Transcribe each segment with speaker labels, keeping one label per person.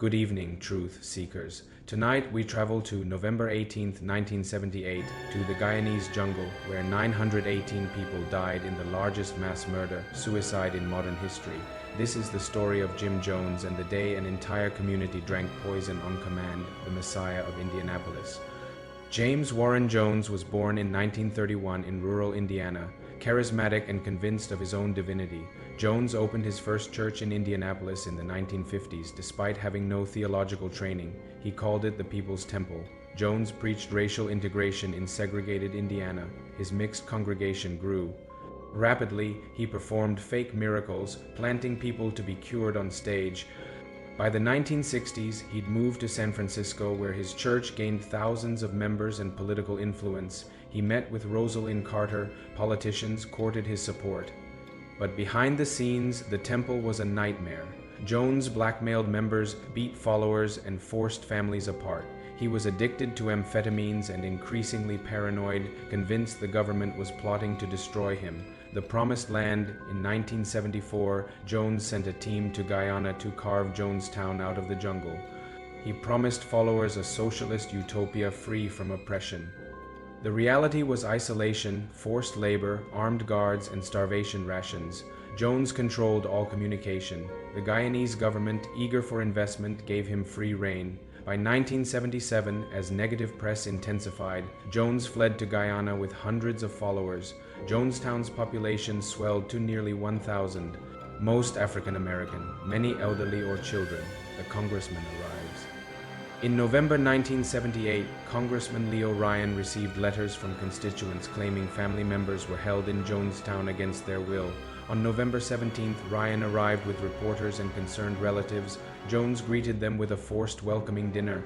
Speaker 1: Good evening, truth seekers. Tonight we travel to November 18th, 1978, to the Guyanese jungle where 918 people died in the largest mass suicide in modern history. This is the story of Jim Jones and the day an entire community drank poison on command, the Messiah of Indianapolis. James Warren Jones was born in 1931 in rural Indiana. Charismatic and convinced of his own divinity, Jones opened his first church in Indianapolis in the 1950s despite having no theological training. He called it the People's Temple. Jones preached racial integration in segregated Indiana. His mixed congregation grew. Rapidly, he performed fake miracles, planting people to be cured on stage. By the 1960s, he'd moved to San Francisco, where his church gained thousands of members and political influence. He met with Rosalynn Carter. Politicians courted his support. But behind the scenes, the temple was a nightmare. Jones blackmailed members, beat followers, and forced families apart. He was addicted to amphetamines and increasingly paranoid, convinced the government was plotting to destroy him. The Promised Land. In 1974, Jones sent a team to Guyana to carve Jonestown out of the jungle. He promised followers a socialist utopia free from oppression. The reality was isolation, forced labor, armed guards, and starvation rations. Jones controlled all communication. The Guyanese government, eager for investment, gave him free rein. By 1977, as negative press intensified, Jones fled to Guyana with hundreds of followers. Jonestown's population swelled to nearly 1,000. Most African American, many elderly or children. The congressman arrives. In November 1978, Congressman Leo Ryan received letters from constituents claiming family members were held in Jonestown against their will. On November 17th, Ryan arrived with reporters and concerned relatives. Jones greeted them with a forced welcoming dinner.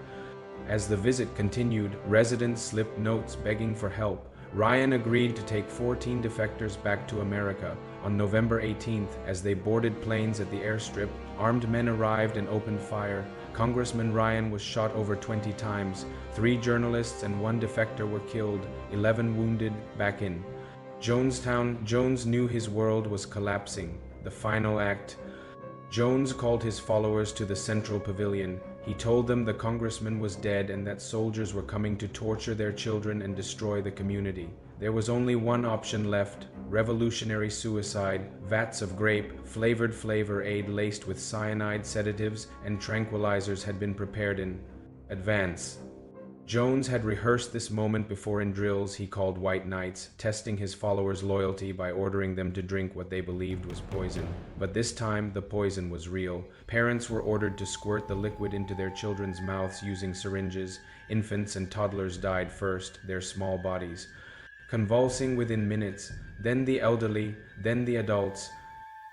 Speaker 1: As the visit continued, residents slipped notes begging for help. Ryan agreed to take 14 defectors back to America. On November 18th, as they boarded planes at the airstrip, armed men arrived and opened fire. Congressman Ryan was shot over 20 times. 3 journalists and 1 defector were killed, 11 wounded. Back in Jonestown, Jones knew his world was collapsing. The final act. Jones called his followers to the central pavilion. He told them the congressman was dead and that soldiers were coming to torture their children and destroy the community. There was only one option left: revolutionary suicide. Vats of grape-flavored flavor aid laced with cyanide, sedatives, and tranquilizers had been prepared in advance. Jones had rehearsed this moment before in drills he called White Nights, testing his followers' loyalty by ordering them to drink what they believed was poison. But this time, the poison was real. Parents were ordered to squirt the liquid into their children's mouths using syringes. Infants and toddlers died first, their small bodies convulsing within minutes, then the elderly, then the adults.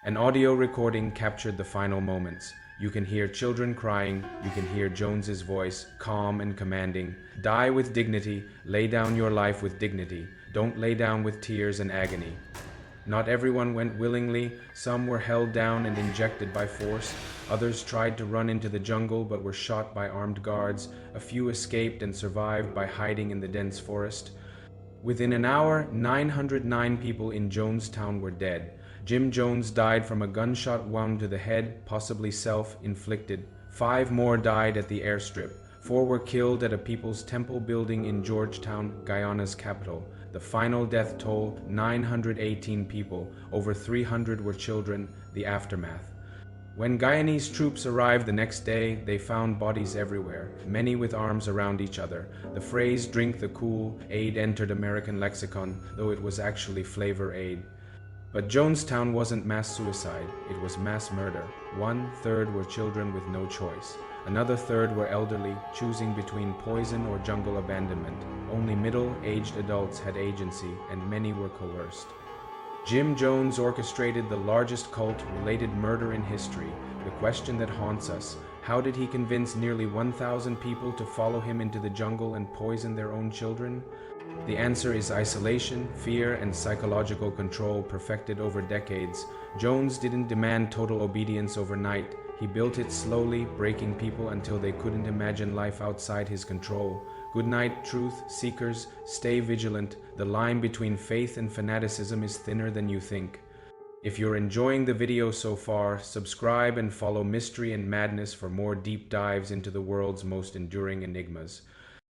Speaker 1: An audio recording captured the final moments. You can hear children crying, you can hear Jones's voice, calm and commanding. Die with dignity, lay down your life with dignity. Don't lay down with tears and agony. Not everyone went willingly. Some were held down and injected by force. Others tried to run into the jungle but were shot by armed guards. A few escaped and survived by hiding in the dense forest. Within an hour, 909 people in Jonestown were dead. Jim Jones died from a gunshot wound to the head, possibly self-inflicted. 5 more died at the airstrip. 4 were killed at a People's Temple building in Georgetown, Guyana's capital. The final death toll, 918 people. Over 300 were children. The aftermath. When Guyanese troops arrived the next day, they found bodies everywhere, many with arms around each other. The phrase "drink the Kool-Aid" entered American lexicon, though it was actually flavor aid. But Jonestown wasn't mass suicide, it was mass murder. 1/3 were children with no choice. Another third were elderly, choosing between poison or jungle abandonment. Only middle-aged adults had agency, and many were coerced. Jim Jones orchestrated the largest cult-related murder in history. The question that haunts us: how did he convince nearly 1,000 people to follow him into the jungle and poison their own children? The answer is isolation, fear, and psychological control perfected over decades. Jones didn't demand total obedience overnight. He built it slowly, breaking people until they couldn't imagine life outside his control. Good night, truth seekers. Stay vigilant. The line between faith and fanaticism is thinner than you think. If you're enjoying the video so far, subscribe and follow Mystery and Madness for more deep dives into the world's most enduring enigmas.